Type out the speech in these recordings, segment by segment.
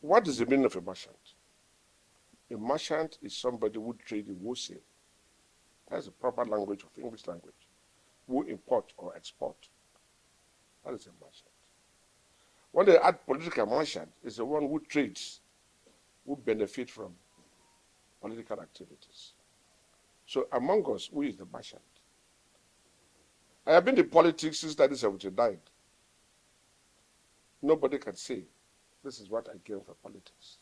What is the meaning of a merchant? A merchant is somebody who trades in wholesale. That's the proper language of English language. Who import or export. That is a merchant. When they add political merchant, is the one who trades, who benefit from political activities. So among us, who is the merchant? I have been in politics since 1979. Nobody can say, this is what I gain from politics.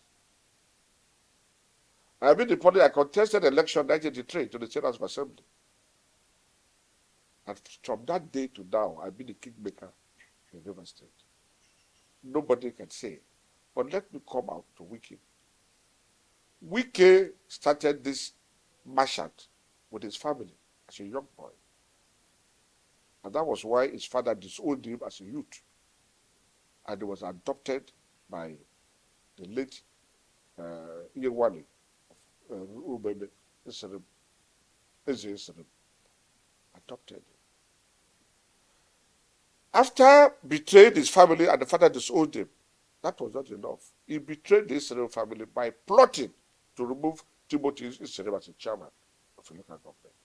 I have been in politics. I contested election 1983 to the State House of Assembly. And from that day to now, I've been the kingmaker in River State. Nobody can say. But let me come out to Wike. Wike started this merchant with his family as a young boy. And that was why his father disowned him as a youth. And he was adopted by the late Yewani of Ubebe, adopted him. After betraying his family and the father disowned him, that was not enough. He betrayed the Israel family by plotting to remove Timothy Israel as a chairman of the local government.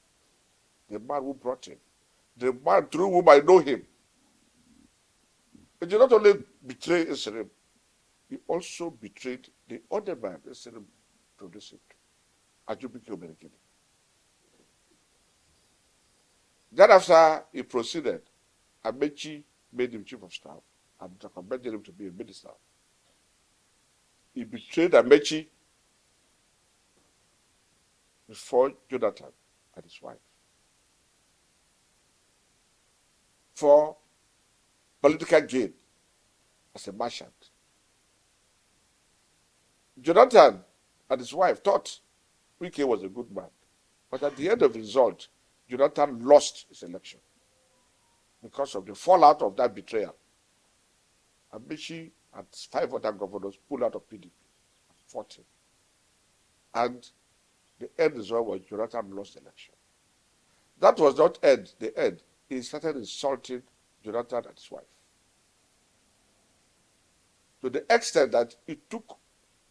The man who brought him, the man through whom I know him. He did not only betray Israel, he also betrayed the other man Israel produced him, Ajubike Oberekele. Thereafter, he proceeded. Amechi made him chief of staff and recommended him to be a minister. He betrayed Amechi before Jonathan and his wife for political gain as a merchant. Jonathan and his wife thought Wike was a good man, but at the end of the result, Jonathan lost his election because of the fallout of that betrayal. Amechi and 5 other governors pulled out of PDP, fought him. And the end result was Jonathan lost the election. That was not the end. He started insulting Jonathan and his wife, to the extent that he took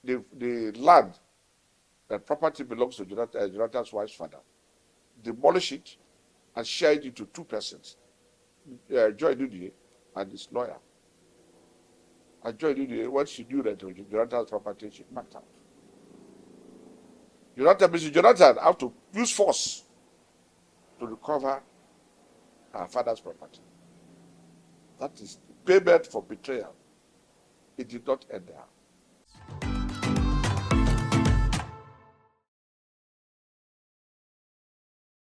the land, that property belongs to Jonathan's wife's father, demolished it, and shared it into 2 persons, Joy Dudie and his lawyer. And Joy Dudie, when she knew that Jonathan's property, she backed out. Jonathan had to use force to recover her father's property. That is payment for betrayal. It did not end there.